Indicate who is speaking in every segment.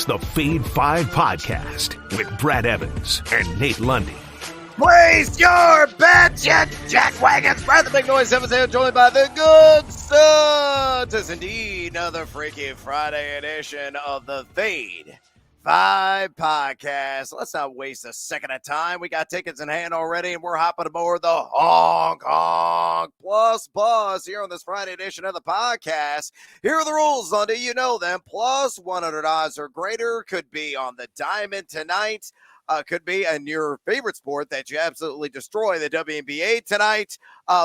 Speaker 1: the Fade 5 podcast with Brad Evans and Nate Lundy.
Speaker 2: Place your bets, you jackwagons. Brad the Big Noise Evans here, joined by the good son. Tis indeed another freaky Friday edition of the Fade 5 podcast. Let's not waste a second of time. We got tickets in hand already, and we're hopping aboard the Honk Honk Plus Bus here on this Friday edition of the podcast. Here are the rules, Lundy. You know them. Plus 100 odds or greater. Could be on the diamond tonight. Could be in your favorite sport that you absolutely destroy, the WNBA tonight.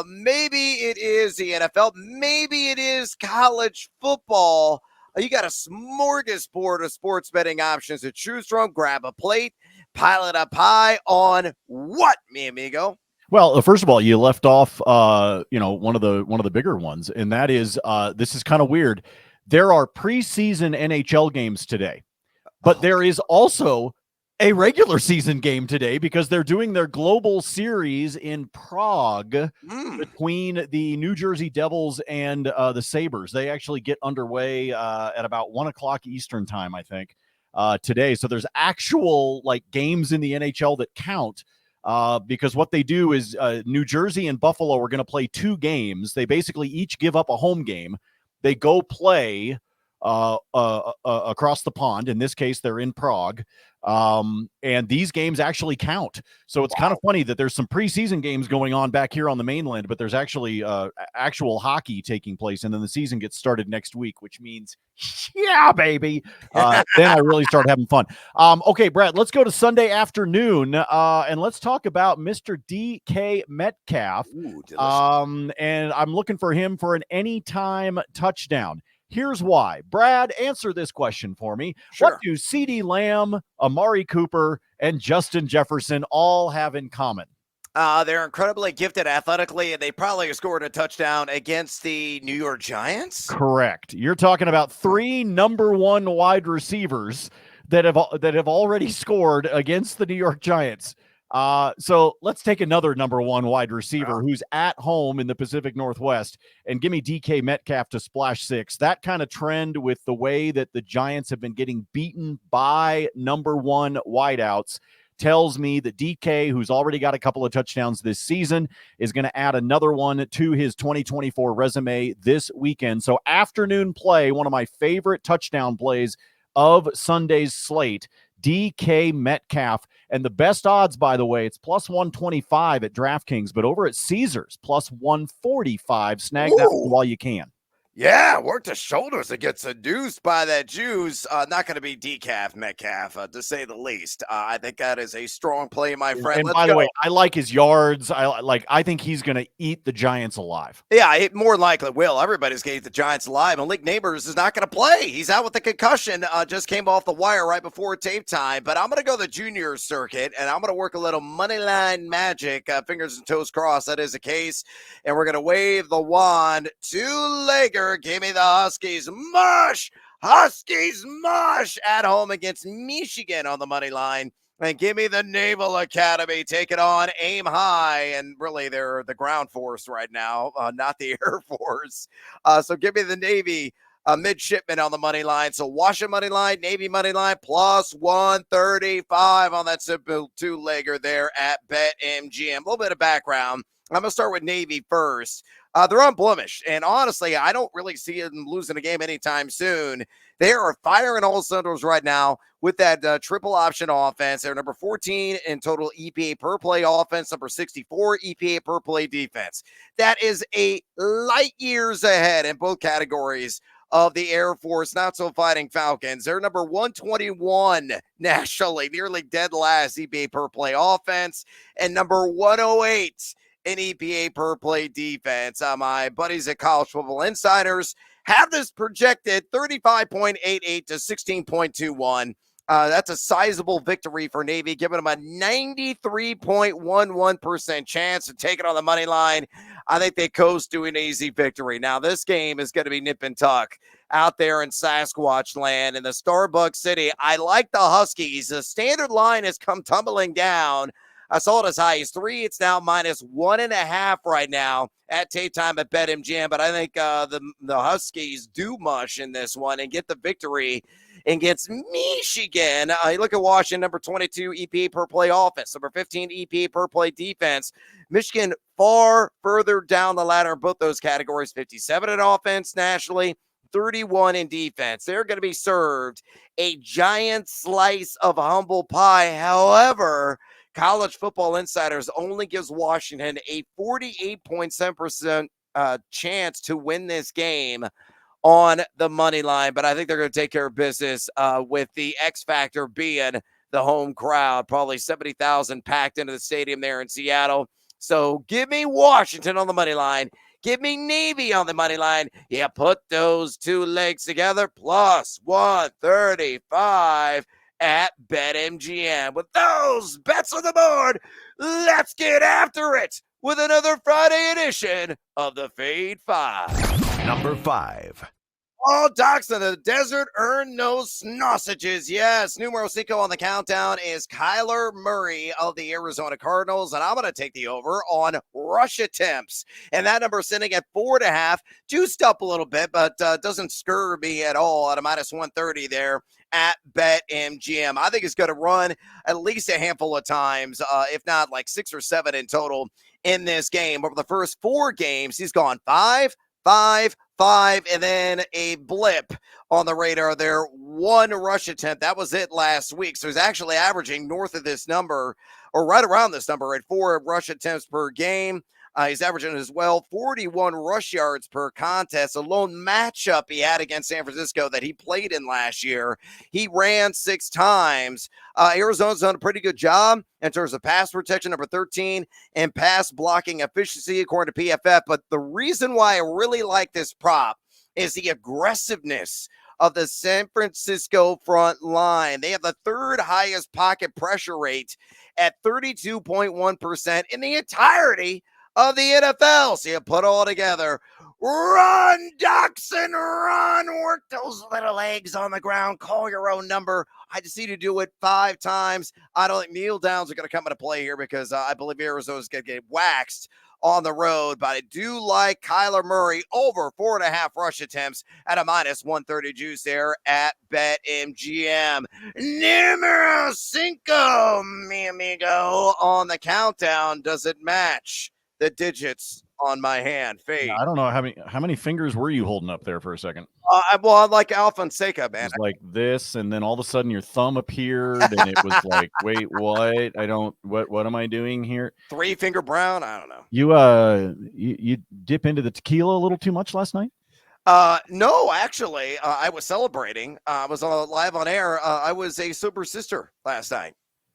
Speaker 2: Maybe it is the NFL. Maybe it is college football. You got a smorgasbord of sports betting options to choose from. Grab a plate, pile it up high on what, mi amigo?
Speaker 3: Well, first of all, you left off, one of the bigger ones, and that is this is kind of weird. There are preseason NHL games today, but there is also a regular season game today because they're doing their global series in Prague between the New Jersey Devils and the Sabres. They actually get underway at about 1 o'clock Eastern time, I think, today. So there's actual games in the NHL that count because what they do is New Jersey and Buffalo are going to play 2 games. They basically each give up a home game. They go play across the pond. In this case, they're in Prague. And these games actually count. So it's kind of funny that there's some preseason games going on back here on the mainland, but there's actually actual hockey taking place. And then the season gets started next week, which means, yeah, baby. Then I really start having fun. Okay, Brad, let's go to Sunday afternoon and let's talk about Mr. DK Metcalf.
Speaker 2: Ooh,
Speaker 3: and I'm looking for him for an anytime touchdown. Here's why. Brad, answer this question for me.
Speaker 2: Sure.
Speaker 3: What do CeeDee Lamb, Amari Cooper, and Justin Jefferson all have in common?
Speaker 2: They're incredibly gifted athletically, and they probably scored a touchdown against the New York Giants.
Speaker 3: Correct. You're talking about 3 number 1 wide receivers that have already scored against the New York Giants. So let's take another number 1 wide receiver who's at home in the Pacific Northwest and give me DK Metcalf to splash 6. That kind of trend with the way that the Giants have been getting beaten by number 1 wideouts tells me that DK, who's already got a couple of touchdowns this season, is going to add another one to his 2024 resume this weekend. So afternoon play, one of my favorite touchdown plays of Sunday's slate, DK Metcalf. And the best odds, by the way, it's plus 125 at DraftKings, but over at Caesars, plus 145. Snag that one while you can.
Speaker 2: Yeah, work the shoulders and get seduced by that juice. Not going to be decaf Metcalf, to say the least. I think that is a strong play, my friend.
Speaker 3: And by the way, I like his yards. I think he's going to eat the Giants alive.
Speaker 2: Yeah, it more likely will. Everybody's going to eat the Giants alive. Malik Neighbors is not going to play. He's out with the concussion. Just came off the wire right before tape time. But I'm going to go the junior circuit, and I'm going to work a little money line magic. Fingers and toes crossed. That is the case. And we're going to wave the wand. 2-legger. Give me the Huskies mush. Huskies mush at home against Michigan on the money line. And give me the Naval Academy. Take it on, aim high. And really, they're the ground force right now, not the Air Force. So give me the Navy midshipman on the money line. So Washington money line, Navy money line, plus 135 on that simple 2-legger there at BetMGM. A little bit of background. I'm going to start with Navy first. They're unblemished, and honestly, I don't really see them losing a game anytime soon. They are firing all cylinders right now with that triple option offense. They're number 14 in total EPA per play offense, number 64 EPA per play defense. That is a light years ahead in both categories of the Air Force not-so-fighting Falcons. They're number 121 nationally, nearly dead last EPA per play offense, and number 108 in EPA per play defense. My buddies at College Football Insiders have this projected 35.88 to 16.21. That's a sizable victory for Navy, giving them a 93.11% chance to take it on the money line. I think they coast to an easy victory. Now, this game is going to be nip and tuck out there in Sasquatch land in the Starbucks City. I like the Huskies. The standard line has come tumbling down. I saw it as high as 3. It's now minus 1.5 right now at tape time at BetMGM. But I think the Huskies do mush in this one and get the victory against Michigan. You look at Washington, number 22 EPA per play offense, number 15 EPA per play defense. Michigan far further down the ladder in both those categories, 57 in offense nationally, 31 in defense. They're going to be served a giant slice of humble pie. However, College Football Insiders only gives Washington a 48.7% chance to win this game on the money line, but I think they're going to take care of business with the X factor being the home crowd, probably 70,000 packed into the stadium there in Seattle. So give me Washington on the money line. Give me Navy on the money line. Yeah, put those two legs together, plus 135 at BetMGM. With those bets on the board, let's get after it with another Friday edition of the Fade 5.
Speaker 1: Number 5.
Speaker 2: Oh, Dachshund, the desert earned no sausages. Yes, numero cinco on the countdown is Kyler Murray of the Arizona Cardinals, and I'm going to take the over on rush attempts. And that number is sitting at 4.5, juiced up a little bit, but doesn't scare me at all at a minus 130 there at BetMGM. I think it's going to run at least a handful of times, if not like 6 or 7 in total in this game. Over the first 4 games, he's gone 5, 5, 5, and then a blip on the radar there. 1 rush attempt. That was it last week. So he's actually averaging north of this number, or right around this number, at 4 rush attempts per game. He's averaging as well 41 rush yards per contest. A lone matchup he had against San Francisco that he played in last year, he ran 6 times. Arizona's done a pretty good job in terms of pass protection, number 13, and pass blocking efficiency, according to PFF. But the reason why I really like this prop is the aggressiveness of the San Francisco front line. They have the 3rd highest pocket pressure rate at 32.1% in the entirety of the NFL. So you put all together, run, Dachshund, run, work those little legs on the ground, call your own number. I just need to do it 5 times. I don't think kneel downs are going to come into play here because I believe Arizona's going to get waxed on the road, but I do like Kyler Murray over 4.5 rush attempts at a minus 130 juice there at BetMGM. Numero cinco, mi amigo, on the countdown. Does it match the digits on my hand? Fade.
Speaker 3: I don't know how many fingers were you holding up there for a second?
Speaker 2: I'm like Alfonseca, man.
Speaker 3: It was like this, and then all of a sudden your thumb appeared, and it was like, wait, what? What am I doing here?
Speaker 2: 3-finger brown? I don't know.
Speaker 3: You dip into the tequila a little too much last night?
Speaker 2: No, actually, I was celebrating. I was live on air. I was a sober sister last night.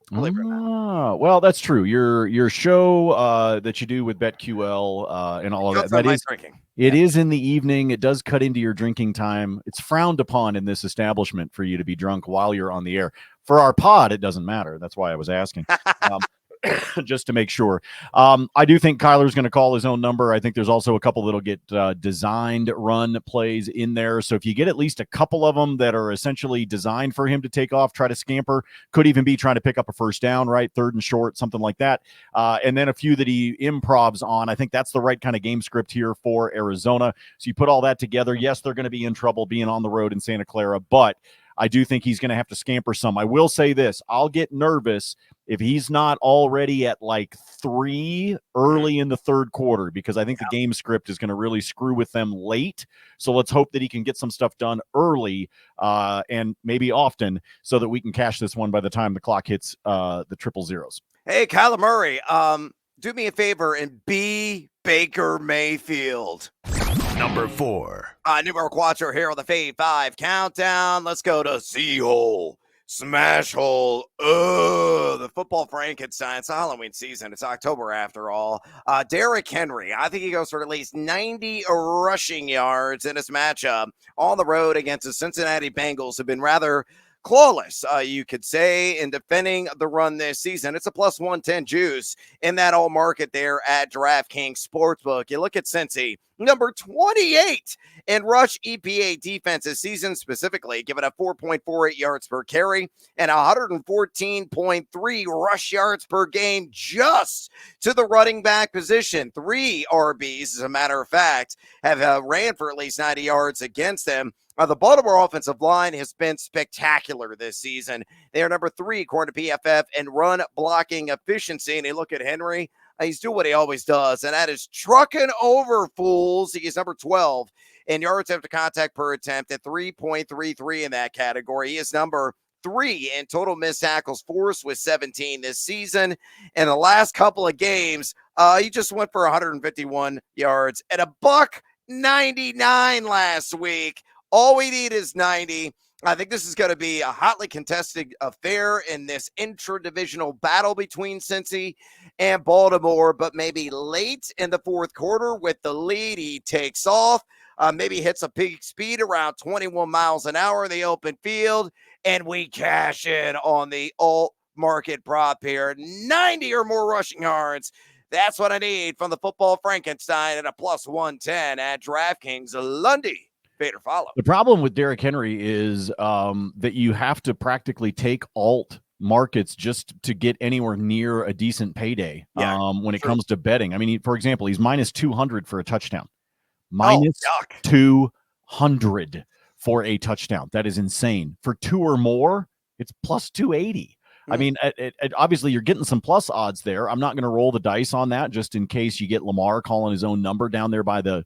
Speaker 3: Well, that's true. Your show that you do with BetQL and all of that is
Speaker 2: drinking.
Speaker 3: It is in the evening. It does cut into your drinking time. It's frowned upon in this establishment for you to be drunk while you're on the air. For our pod, it doesn't matter. That's why I was asking. Just to make sure. I do think Kyler's going to call his own number. I think there's also a couple that'll get designed run plays in there. So if you get at least a couple of them that are essentially designed for him to take off, try to scamper, could even be trying to pick up a first down, right? 3rd and short, something like that. And then a few that he improvs on. I think that's the right kind of game script here for Arizona. So you put all that together. Yes, they're going to be in trouble being on the road in Santa Clara, but I do think he's going to have to scamper some. I will say this. I'll get nervous if he's not already at like 3 early in the 3rd quarter, because I think the game script is going to really screw with them late. So let's hope that he can get some stuff done early and maybe often so that we can cash this one by the time the clock hits the 000s.
Speaker 2: Hey, Kyler Murray, do me a favor and be Baker Mayfield.
Speaker 1: Number 4.
Speaker 2: Numero cuatro here on the Fade 5 countdown. Let's go to C-hole, smash hole. The football Frankenstein. It's Halloween season. It's October after all. Derrick Henry, I think he goes for at least 90 rushing yards in this matchup on the road against the Cincinnati Bengals, who've been rather clawless, you could say, in defending the run this season. It's a plus 110 juice in that all market there at DraftKings Sportsbook. You look at Cincy, number 28 in rush EPA defense this season, specifically giving up 4.48 yards per carry and 114.3 rush yards per game just to the running back position. 3 RBs, as a matter of fact, have ran for at least 90 yards against them. The Baltimore offensive line has been spectacular this season. They are number 3 according to PFF in run blocking efficiency. And you look at Henry, he's doing what he always does, and that is trucking over fools. He is number 12 in yards after contact per attempt at 3.33 in that category. He is number 3 in total missed tackles forced with 17 this season. In the last couple of games, he just went for 151 yards at $1.99 last week. All we need is 90. I think this is going to be a hotly contested affair in this intra-divisional battle between Cincy and Baltimore, but maybe late in the fourth quarter with the lead, he takes off, maybe hits a peak speed around 21 miles an hour in the open field, and we cash in on the alt market prop here. 90 or more rushing yards. That's what I need from the football Frankenstein at a plus 110 at DraftKings. Lundy. Fade or follow.
Speaker 3: The problem with Derrick Henry is that you have to practically take alt markets just to get anywhere near a decent payday when it comes to betting. I mean, for example, he's minus 200 for a touchdown. Minus 200 for a touchdown. That is insane. For 2 or more, it's plus 280. I mean, obviously, you're getting some plus odds there. I'm not going to roll the dice on that just in case you get Lamar calling his own number down there by the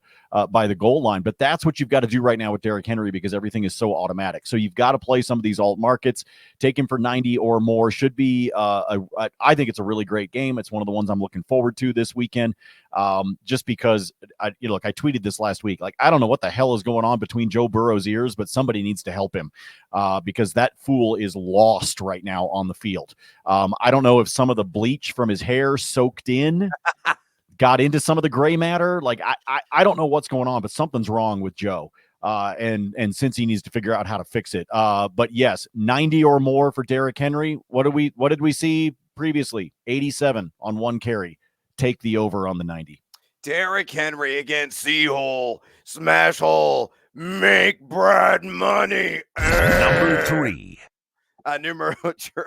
Speaker 3: goal line. But that's what you've got to do right now with Derrick Henry because everything is so automatic. So you've got to play some of these alt markets. Take him for 90 or more. Should be, I think it's a really great game. It's one of the ones I'm looking forward to this weekend. Just because, I tweeted this last week. Like, I don't know what the hell is going on between Joe Burrow's ears, but somebody needs to help him because that fool is lost right now on the field. I don't know if some of the bleach from his hair soaked in, got into some of the gray matter. Like, I don't know what's going on, but something's wrong with Joe. And since he needs to figure out how to fix it. But yes, 90 or more for Derrick Henry. What did we see previously? 87 on 1 carry. Take the over on the 90.
Speaker 2: Derrick Henry against Seahole, smash hole, make Brad money.
Speaker 1: Number 3.
Speaker 2: Numero 3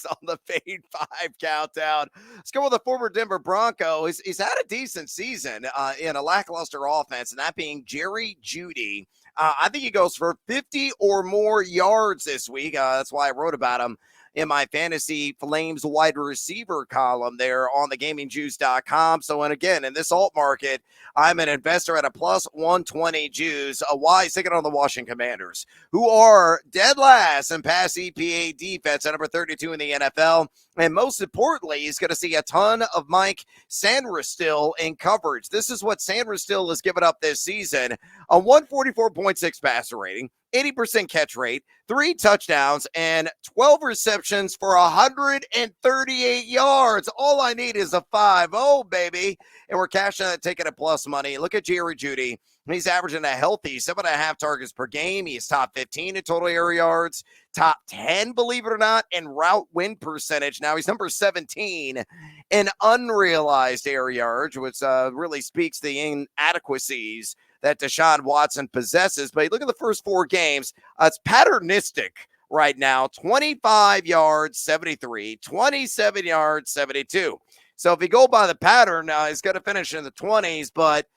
Speaker 2: on the Fade 5 countdown. Let's go with the former Denver Bronco. He's had a decent season in a lackluster offense, and that being Jerry Jeudy. I think he goes for 50 or more yards this week. That's why I wrote about him in my Fantasy Flames wide receiver column there on thegamingjuice.com. So, and again, in this alt market, I'm an investor at a plus 120 juice. Why? Sticking on the Washington Commanders, who are dead last in pass EPA defense at number 32 in the NFL. And most importantly, he's going to see a ton of Mike Sanders in coverage. This is what Sanders has given up this season. A 144.6 passer rating, 80% catch rate, 3 touchdowns, and 12 receptions for 138 yards. All I need is a 5-0, baby. And we're cashing that ticket at plus money. Look at Jerry Jeudy. He's averaging a healthy 7.5 targets per game. He's top 15 in total air yards, top 10, believe it or not, in route win percentage. Now he's number 17 in unrealized air yards, which really speaks to the inadequacies that Deshaun Watson possesses. But look at the first 4 games. It's patternistic right now. 25 yards, 73, 27 yards, 72. So if you go by the pattern, he's going to finish in the 20s, but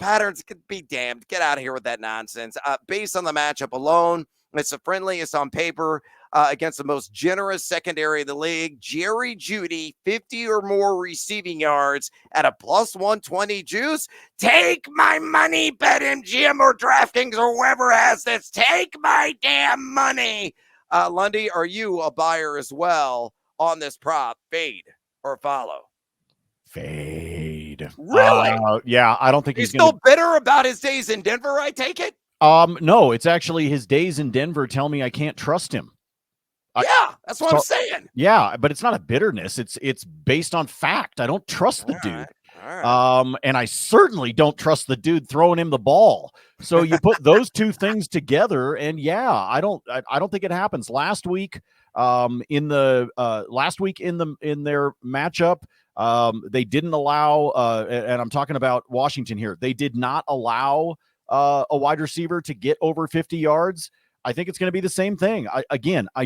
Speaker 2: patterns could be damned. Get out of here with that nonsense. Based on the matchup alone, it's the friendliest on paper against the most generous secondary of the league. Jerry Jeudy, 50 or more receiving yards at a plus 120 juice. Take my money, BetMGM or DraftKings or whoever has this. Take my damn money. Lundy, are you a buyer as well on this prop? Fade or follow?
Speaker 3: Fade.
Speaker 2: Really?
Speaker 3: Yeah, I don't think
Speaker 2: he's still bitter about his days in Denver, I take it?
Speaker 3: No, it's actually his days in Denver tell me I can't trust him.
Speaker 2: Yeah, that's what I'm saying.
Speaker 3: Yeah, but it's not a bitterness. It's based on fact. I don't trust the dude.
Speaker 2: All right.
Speaker 3: And I certainly don't trust the dude throwing him the ball. So you put those two things together, and yeah, I don't think it happens. Last week, in their matchup, They didn't allow, and I'm talking about Washington here, they did not allow a wide receiver to get over 50 yards. I think it's going to be the same thing. I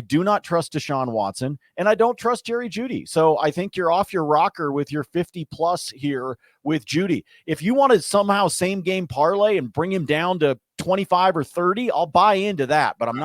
Speaker 3: do not trust Deshaun Watson, and I don't trust Jerry Jeudy. So I think you're off your rocker with your 50-plus here with Jeudy. If you want to somehow same-game parlay and bring him down to 25 or 30, I'll buy into that. But I'm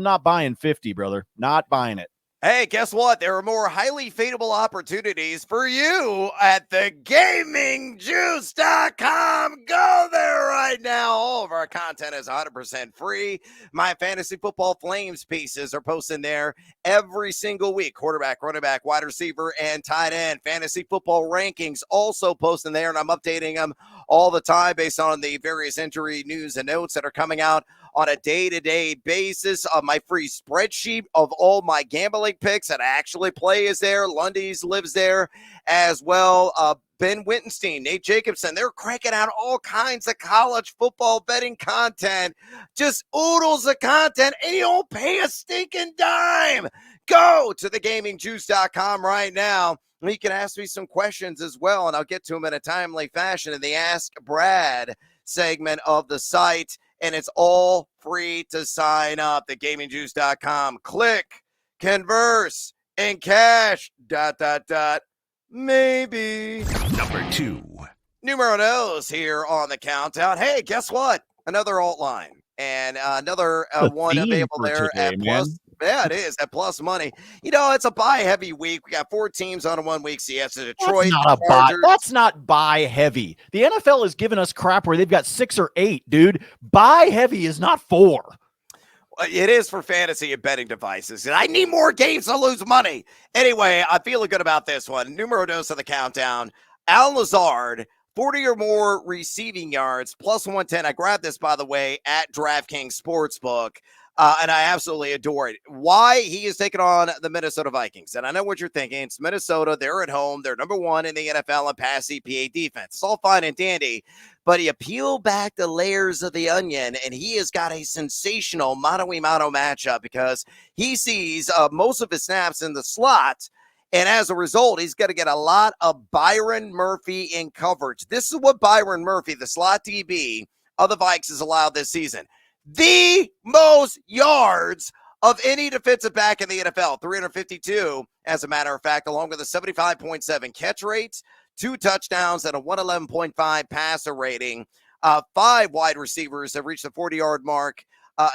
Speaker 3: not buying 50, brother. Not buying it.
Speaker 2: Hey, guess what? There are more highly fadeable opportunities for you at thegamingjuice.com. Go there right now. All of our content is 100% free. My fantasy football flames pieces are posted there every single week. Quarterback, running back, wide receiver, and tight end. Fantasy football rankings also posted there, and I'm updating them all the time based on the various injury news and notes that are coming out on a day-to-day basis. My free spreadsheet of all my gambling picks that I actually play is there. Lundy's lives there as well. Ben Wittenstein, Nate Jacobson, they're cranking out all kinds of college football betting content. Just oodles of content, and you don't pay a stinking dime. Go to thegamingjuice.com right now. You can ask me some questions as well, and I'll get to them in a timely fashion in the Ask Brad segment of the site. And it's all free to sign up. Thegamingjuice.com. Click, converse, and cash. ... Maybe.
Speaker 1: Number 2.
Speaker 2: Numero dos here on the countdown. Hey, guess what? Another alt line. And another one available there
Speaker 3: today,
Speaker 2: at plus. Yeah, it is at plus money. You know, it's a buy heavy week. We got 4 teams on a 1 week. So yes, Detroit.
Speaker 3: That's not a buy. That's not buy heavy. The NFL has given us crap where they've got 6 or 8, dude. Buy heavy is not 4.
Speaker 2: It is for fantasy and betting devices. I need more games to lose money. Anyway, I'm feeling good about this one. Numero dos of the countdown. Al Lazard, 40 or more receiving yards, plus 110. I grabbed this, by the way, at DraftKings Sportsbook. And I absolutely adore it. Why? He is taking on the Minnesota Vikings. And I know what you're thinking. It's Minnesota. They're at home. They're number 1 in the NFL in pass EPA defense. It's all fine and dandy. But you peel back the layers of the onion, and he has got a sensational mano-a-mano matchup because he sees most of his snaps in the slot. And as a result, he's going to get a lot of Byron Murphy in coverage. This is what Byron Murphy, the slot DB of the Vikes, has allowed this season. The most yards of any defensive back in the NFL, 352, as a matter of fact, along with a 75.7 catch rate, 2 touchdowns, and a 111.5 passer rating. 5 wide receivers have reached the 40-yard mark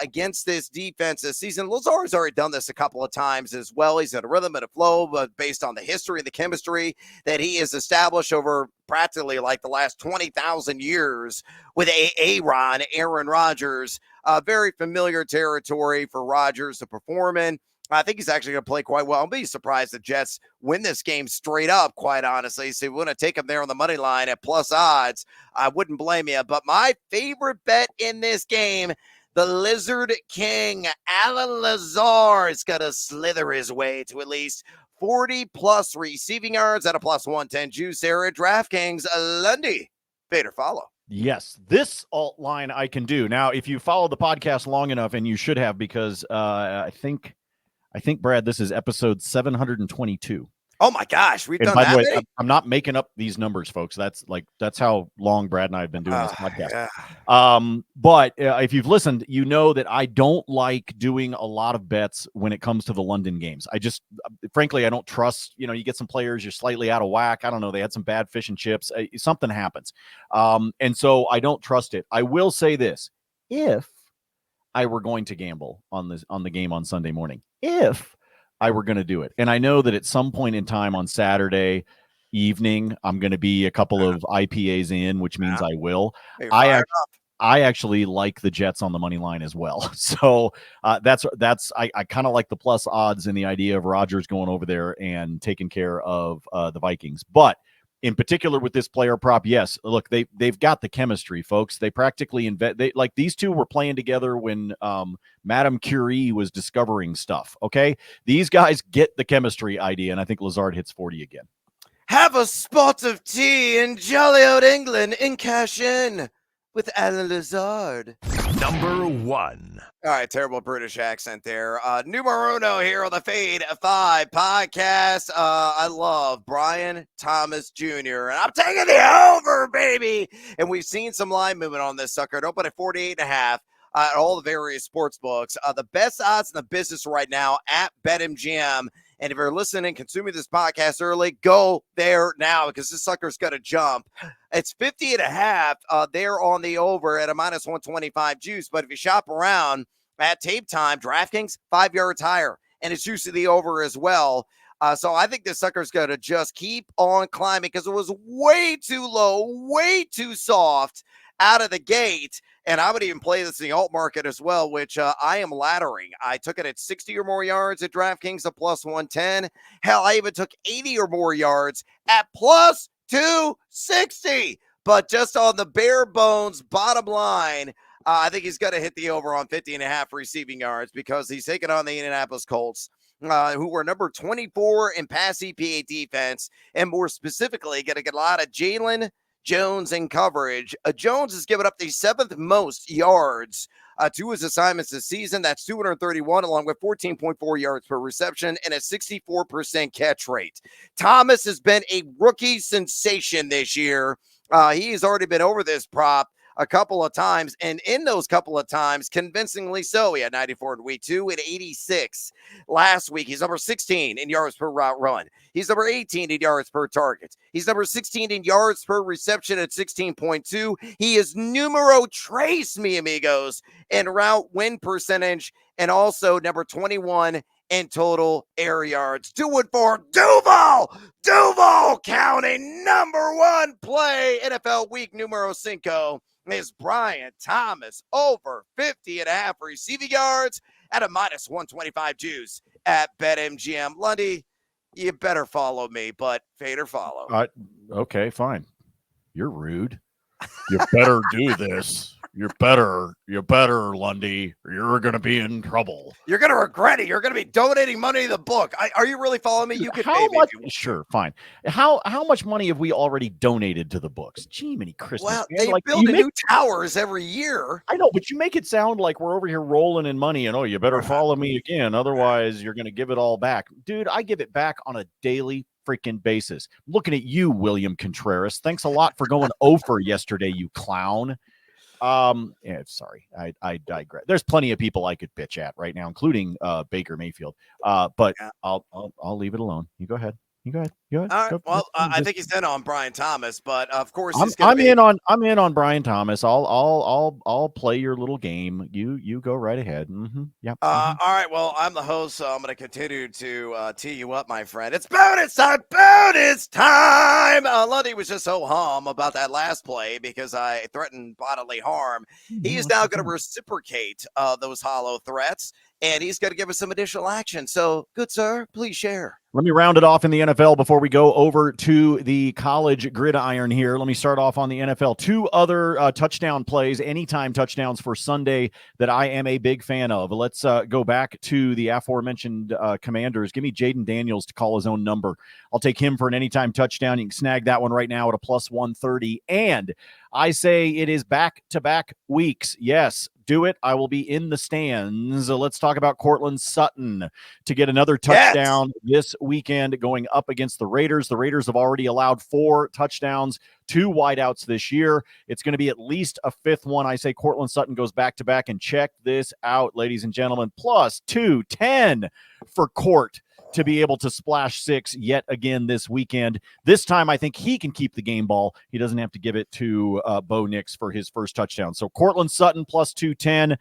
Speaker 2: against this defense this season. Lazard's already done this a couple of times as well. He's in a rhythm and a flow, but based on the history and the chemistry that he has established over practically like the last 20,000 years with Aaron Rodgers. Very familiar territory for Rodgers to perform in. I think he's actually going to play quite well. I'll be surprised the Jets win this game straight up, quite honestly. So we want to take him there on the money line at plus odds. I wouldn't blame you. But my favorite bet in this game, the Lizard King, Alan Lazard, is going to slither his way to at least 40-plus receiving yards at a plus 110 juice there at DraftKings. Lundy, fade or follow.
Speaker 3: Yes, this alt line I can do. Now, if you follow the podcast long enough, and you should have, because I think, Brad, this is episode 722.
Speaker 2: Oh my gosh, we've done
Speaker 3: by
Speaker 2: that
Speaker 3: the way,
Speaker 2: many?
Speaker 3: I'm not making up these numbers, folks. That's how long Brad and I have been doing this podcast.
Speaker 2: Yeah.
Speaker 3: But if you've listened, you know that I don't like doing a lot of bets when it comes to the London games. I just, frankly, I don't trust. You get some players, you're slightly out of whack. I don't know. They had some bad fish and chips. Something happens, and so I don't trust it. I will say this: if I were going to gamble on the game on Sunday morning, if I were going to do it. And I know that at some point in time on Saturday evening, I'm going to be a couple of IPAs in, which means I will. I actually like the Jets on the money line as well. So I kind of like the plus odds and the idea of Rodgers going over there and taking care of the Vikings. But in particular with this player prop, yes, look, they've got the chemistry, folks. They practically like these two were playing together when Madame Curie was discovering stuff. Okay, these guys get the chemistry idea, and I think Lazard hits 40 again.
Speaker 2: Have a spot of tea in jolly old England and cash in with Alan Lazard.
Speaker 1: Number 1.
Speaker 2: All right, terrible British accent there. Numero uno here on the Fade 5 podcast. I love Brian Thomas Jr., and I'm taking the over, baby. And we've seen some line movement on this sucker. It opened at 48.5 at all the various sports books. The best odds in the business right now at BetMGM. And if you're listening, consuming this podcast early, go there now because this sucker's going to jump. It's 50.5. They're on the over at a minus 125 juice. But if you shop around at tape time, DraftKings 5 yards higher, and it's juice to the over as well. So I think this sucker's going to just keep on climbing because it was way too low, way too soft out of the gate. And I would even play this in the alt market as well, which I am laddering. I took it at 60 or more yards at DraftKings at plus 110. Hell, I even took 80 or more yards at plus 260. But just on the bare bones bottom line, I think he's going to hit the over on 50.5 receiving yards because he's taking on the Indianapolis Colts, who were number 24 in pass EPA defense, and more specifically, going to get a lot of Jalen Jones in coverage. Jones has given up the 7th most yards to his assignments this season. That's 231, along with 14.4 yards per reception and a 64% catch rate. Thomas has been a rookie sensation this year. He has already been over this prop a couple of times, and in those couple of times, convincingly so. He had 94 in week 2 and 86 last week. He's number 16 in yards per route run. He's number 18 in yards per target. He's number 16 in yards per reception at 16.2. He is numero tres, mi amigos, in route win percentage, and also number 21 in total air yards. Do it for DUVAL! DUVAL County, number 1 play, NFL week numero 5 is Brian Thomas over 50.5 receiving yards at a minus 125 juice at BetMGM. Lundy, you better follow me, but fade or follow.
Speaker 3: Okay, fine. You're rude. You better do this. You better, Lundy, or you're going to be in trouble.
Speaker 2: You're going to regret it. You're going to be donating money to the book. Are you really following me? You can pay me.
Speaker 3: Sure, fine. How much money have we already donated to the books? Gee, many Christmas.
Speaker 2: Well,
Speaker 3: man.
Speaker 2: they build new towers every year.
Speaker 3: I know, but you make it sound like we're over here rolling in money and, you better follow me again. Otherwise, you're going to give it all back. Dude, I give it back on a daily freaking basis. I'm looking at you, William Contreras. Thanks a lot for going over yesterday, you clown. Sorry, I digress. There's plenty of people I could bitch at right now, including Baker Mayfield. But yeah. I'll leave it alone. You go ahead. All right.
Speaker 2: Well, I think he's in on Brian Thomas, but of course
Speaker 3: I'm in on Brian Thomas. I'll play your little game. You go right ahead. Mm-hmm. Yeah.
Speaker 2: All right. Well, I'm the host, so I'm going to continue to tee you up, my friend. It's bonus time. Bonus time. Lundy was just so hum about that last play because I threatened bodily harm. He is now going to reciprocate those hollow threats, and he's going to give us some additional action. So, good sir, please share.
Speaker 3: Let me round it off in the NFL before we go over to the college gridiron here. Let me start off on the NFL. 2 other touchdown plays, anytime touchdowns for Sunday that I am a big fan of. Let's go back to the aforementioned Commanders. Give me Jaden Daniels to call his own number. I'll take him for an anytime touchdown. You can snag that one right now at a plus 130. And I say it is back-to-back weeks. Yes, do it. I will be in the stands. Let's talk about Courtland Sutton to get another touchdown this weekend going up against the Raiders. The Raiders have already allowed 4 touchdowns, 2 wideouts this year. It's going to be at least a 5th one. I say Courtland Sutton goes back-to-back, and check this out, ladies and gentlemen. Plus 210 for Court to be able to splash 6 yet again this weekend. This time, I think he can keep the game ball. He doesn't have to give it to Bo Nix for his first touchdown. So Courtland Sutton plus 210,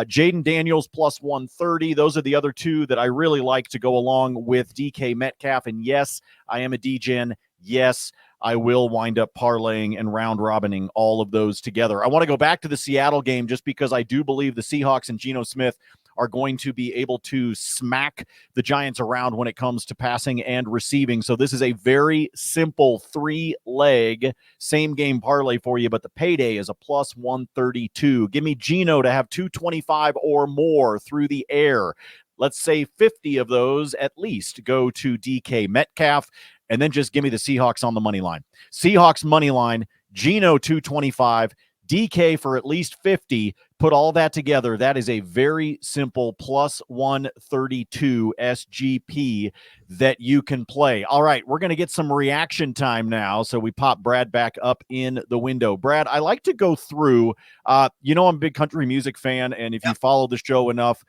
Speaker 3: Jaden Daniels plus 130. Those are the other 2 that I really like to go along with DK Metcalf. And yes, I am a DGen. Yes, I will wind up parlaying and round robining all of those together. I want to go back to the Seattle game just because I do believe the Seahawks and Geno Smith are going to be able to smack the Giants around when it comes to passing and receiving. So this is a very simple 3-leg same game parlay for you, but the payday is a plus 132. Give me Geno to have 225 or more through the air. Let's say 50 of those at least go to DK Metcalf, and then just give me the Seahawks on the money line. Seahawks money line, Geno 225, DK for at least 50, Put all that together. That is a very simple plus 132 SGP that you can play. All right, we're going to get some reaction time now. So we pop Brad back up in the window. Brad, I like to go through, I'm a big country music fan. And if you follow the show enough,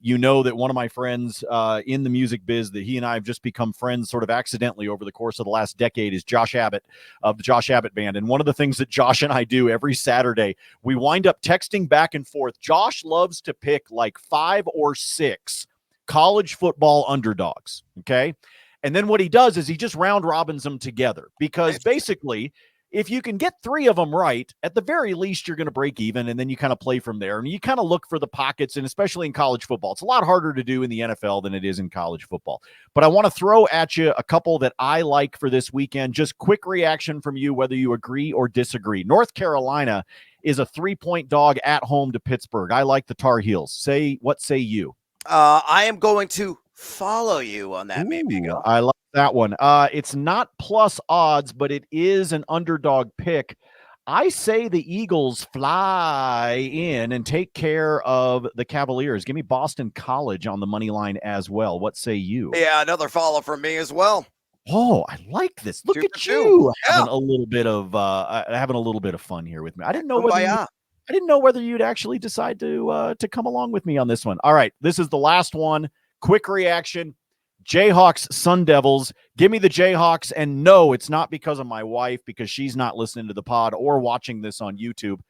Speaker 3: you know that one of my friends in the music biz that he and I have just become friends sort of accidentally over the course of the last decade is Josh Abbott of the Josh Abbott Band. And one of the things that Josh and I do every Saturday, we wind up texting back and forth. Josh loves to pick like 5 or 6 college football underdogs. Okay. And then what he does is he just round robins them together because basically if you can get 3 of them right, at the very least, you're going to break even, and then you kind of play from there. And you kind of look for the pockets, and especially in college football. It's a lot harder to do in the NFL than it is in college football. But I want to throw at you a couple that I like for this weekend. Just quick reaction from you, whether you agree or disagree. North Carolina is a 3-point dog at home to Pittsburgh. I like the Tar Heels. What say you?
Speaker 2: I am going to follow you on that. Maybe go.
Speaker 3: I like that one. It's not plus odds, but it is an underdog pick. I say the Eagles fly in and take care of the Cavaliers. Give me Boston College on the money line as well. What say you?
Speaker 2: Yeah, another follow from me as well.
Speaker 3: Oh, I like this. Look at you having a little bit of fun here with me. I didn't know whether you'd actually decide to come along with me on this one. All right, this is the last one. Quick reaction. Jayhawks, Sun Devils. Give me the Jayhawks. And no, it's not because of my wife, because she's not listening to the pod or watching this on YouTube.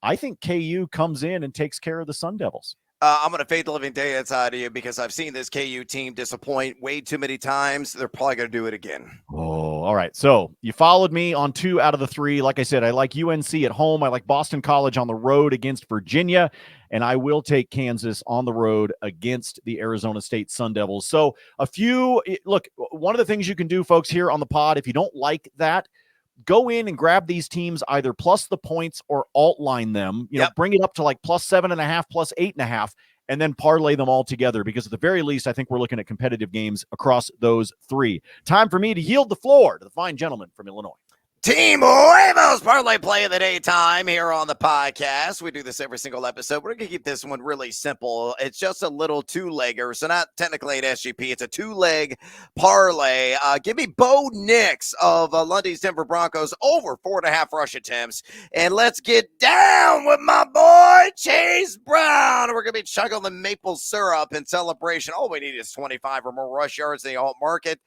Speaker 3: I think KU comes in and takes care of the Sun Devils.
Speaker 2: I'm going to fade the living day outside of you because I've seen this KU team disappoint way too many times. They're probably going to do it again.
Speaker 3: Oh, all right. So you followed me on 2 out of the 3. Like I said, I like UNC at home. I like Boston College on the road against Virginia. And I will take Kansas on the road against the Arizona State Sun Devils. So look, one of the things you can do, folks, here on the pod, if you don't like that, go in and grab these teams, either plus the points or alt line them, bring it up to like plus 7.5, plus 8.5, and then parlay them all together. Because at the very least, I think we're looking at competitive games across those 3. Time for me to yield the floor to the fine gentleman from Illinois.
Speaker 2: Team Huevos parlay play of the daytime here on the podcast. We do this every single episode. We're going to keep this one really simple. It's just a little 2-legger. So not technically an SGP. It's a 2-leg parlay. Give me Bo Nix of Lundy's Denver Broncos over 4.5 rush attempts. And let's get down with my boy Chase Brown. We're going to be chugging the maple syrup in celebration. All we need is 25 or more rush yards in the alt market.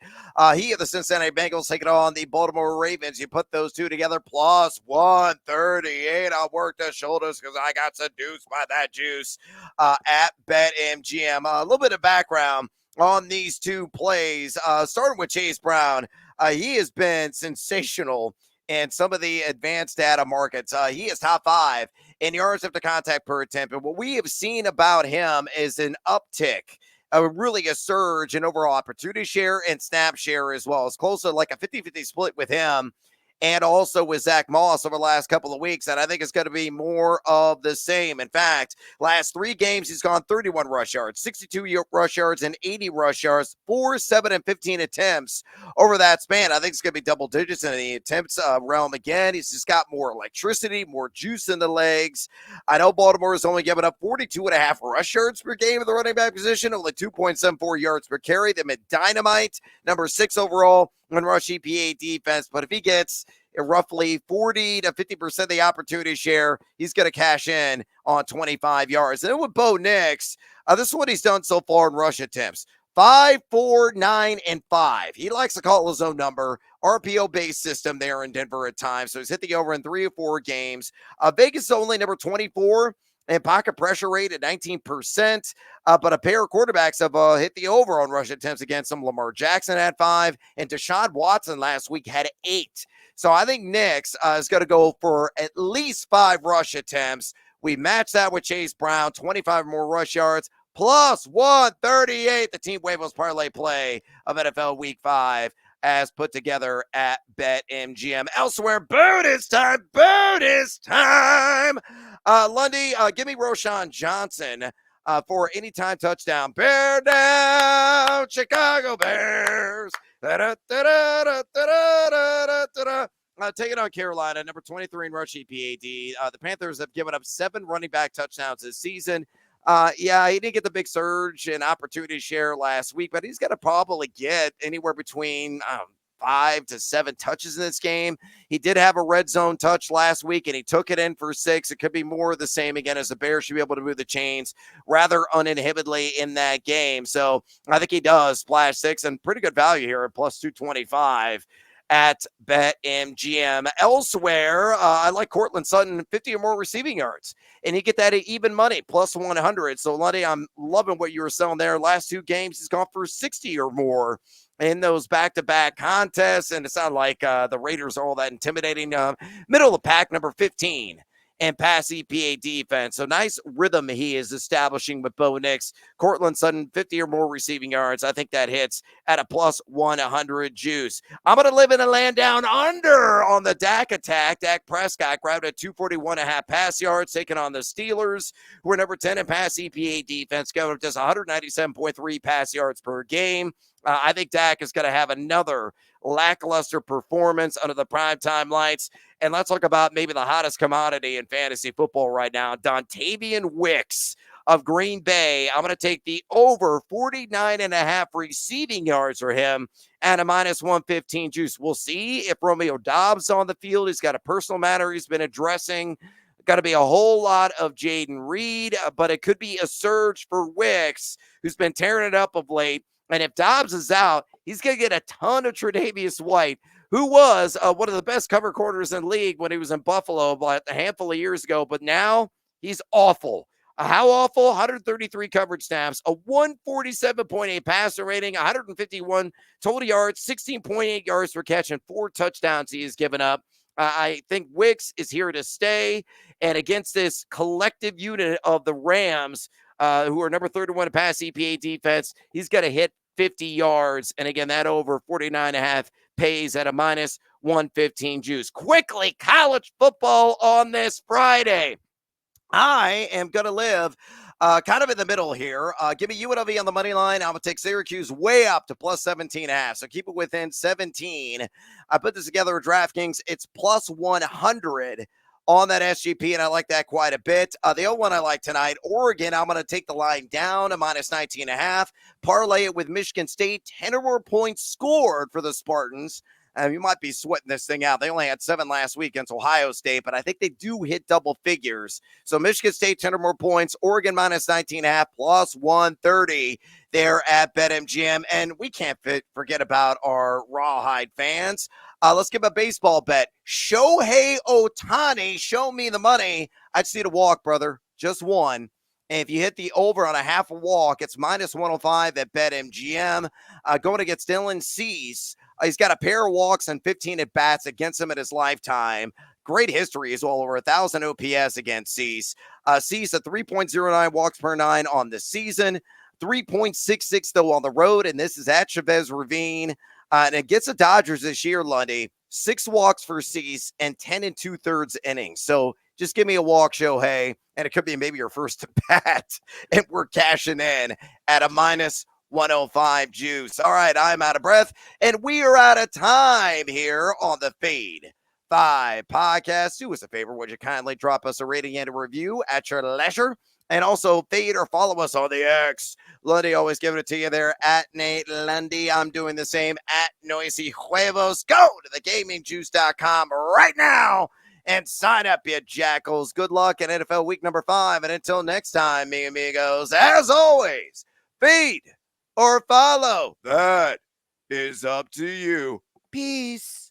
Speaker 2: He of the Cincinnati Bengals taking on the Baltimore Ravens. You put those 2 together, plus 138. I'll work the shoulders because I got seduced by that juice at BetMGM. A little bit of background on these 2 plays, starting with Chase Brown. He has been sensational in some of the advanced data markets. He is top 5 in yards after contact per attempt. And what we have seen about him is an uptick, really a surge in overall opportunity share and snap share as well. It's close to like a 50-50 split with him and also with Zach Moss over the last couple of weeks. And I think it's going to be more of the same. In fact, last 3 games, he's gone 31 rush yards, 62 rush yards, and 80 rush yards, 4, 7, and 15 attempts over that span. I think it's going to be double digits in the attempts realm again. He's just got more electricity, more juice in the legs. I know Baltimore has only given up 42.5 rush yards per game in the running back position, only 2.74 yards per carry. Them at dynamite, number 6 overall on rush EPA defense. But if he gets roughly 40 to 50% of the opportunity share, he's going to cash in on 25 yards. And then with Bo Nix, this is what he's done so far in rush attempts. 5, 4, 9, and 5. He likes to call his own number. RPO-based system there in Denver at times. So he's hit the over in 3 or 4 games. Vegas only number 24. And pocket pressure rate at 19%. But a pair of quarterbacks have hit the over on rush attempts against him. Lamar Jackson had 5, and Deshaun Watson last week had 8. So I think Nix is going to go for at least 5 rush attempts. We match that with Chase Brown, 25 more rush yards, plus 138, the Team Huevos parlay play of NFL Week 5. As put together at BetMGM. Elsewhere, bonus time. Lundy, give me Roshan Johnson for anytime touchdown. Bear down, Chicago Bears. Taking on Carolina, number 23 in rush EPAD. The Panthers have given up 7 running back touchdowns this season. Yeah, he didn't get the big surge and opportunity share last week, but he's going to probably get anywhere between 5 to 7 touches in this game. He did have a red zone touch last week, and he took it in for 6. It could be more of the same again, as the Bears should be able to move the chains rather uninhibitedly in that game. So I think he does splash 6, and pretty good value here at plus 225 at BetMGM. Elsewhere, I like Cortland Sutton, 50 or more receiving yards, and he get that at even money, plus 100. So, Lundy, I'm loving what you were selling there. Last 2 games, he's gone for 60 or more in those back-to-back contests, and it's not like the Raiders are all that intimidating. Middle of the pack, number 15 and pass EPA defense. So nice rhythm he is establishing with Bo Nix. Cortland Sutton, 50 or more receiving yards. I think that hits at a plus 100 juice. I'm going to live in a land down under on the Dak attack. Dak Prescott grabbed at 241.5 pass yards, taking on the Steelers, who are number 10 in pass EPA defense, going up just 197.3 pass yards per game. I think Dak is going to have another lackluster performance under the primetime lights. And let's talk about maybe the hottest commodity in fantasy football right now, Dontavian Wicks of Green Bay. I'm going to take the over 49.5 receiving yards for him at a minus 115 juice. We'll see if Romeo Doubs is on the field. He's got a personal matter he's been addressing. Got to be a whole lot of Jaden Reed, but it could be a surge for Wicks, who's been tearing it up of late. And if Doubs is out, he's going to get a ton of Tre'Davious White, who was one of the best cover corners in the league when he was in Buffalo about a handful of years ago. But now he's awful. How awful? 133 coverage snaps, a 147.8 passer rating, 151 total yards, 16.8 yards per catch, and 4 touchdowns he has given up. I think Wicks is here to stay. And against this collective unit of the Rams, who are number 31 in pass EPA defense, he's going to hit 50 yards. And again, that over 49.5 pays at a minus 115 juice. Quickly, college football on this Friday. I am going to live kind of in the middle here. Give me UNLV on the money line. I'm going to take Syracuse way up to plus 17.5. So keep it within 17. I put this together with DraftKings. It's plus 100 on that SGP, and I like that quite a bit. The other one I like tonight, Oregon, I'm going to take the line down to minus 19.5. Parlay it with Michigan State. 10 or more points scored for the Spartans. You might be sweating this thing out. They only had 7 last week against Ohio State, but I think they do hit double figures. So Michigan State, 10 or more points. Oregon minus 19.5 plus 130 there at BetMGM. And we can't forget about our Rawhide fans. Let's give a baseball bet. Shohei Ohtani, show me the money. I just need a walk, brother. Just one. And if you hit the over on a half a walk, it's minus 105 at BetMGM. Going against Dylan Cease. He's got a pair of walks and 15 at bats against him in his lifetime. Great history as well, over 1,000 OPS against Cease. Cease at 3.09 walks per 9 on the season, 3.66 though on the road, and this is at Chavez Ravine. And it gets the Dodgers this year, Lundy. 6 walks for Cease and 10 2/3 innings. So just give me a walk, Shohei, and it could be maybe your first to bat, and we're cashing in at a minus 105 juice. All right, I'm out of breath, and we are out of time here on the Fade 5 podcast. Do us a favor, would you kindly drop us a rating and a review at your leisure? And also fade or follow us on the X. Lundy always giving it to you there at Nate Lundy. I'm doing the same at Noisy Huevos. Go to thegamingjuice.com right now and sign up, you jackals. Good luck in NFL week number 5. And until next time, mi amigos, as always, feed or follow. That is up to you. Peace.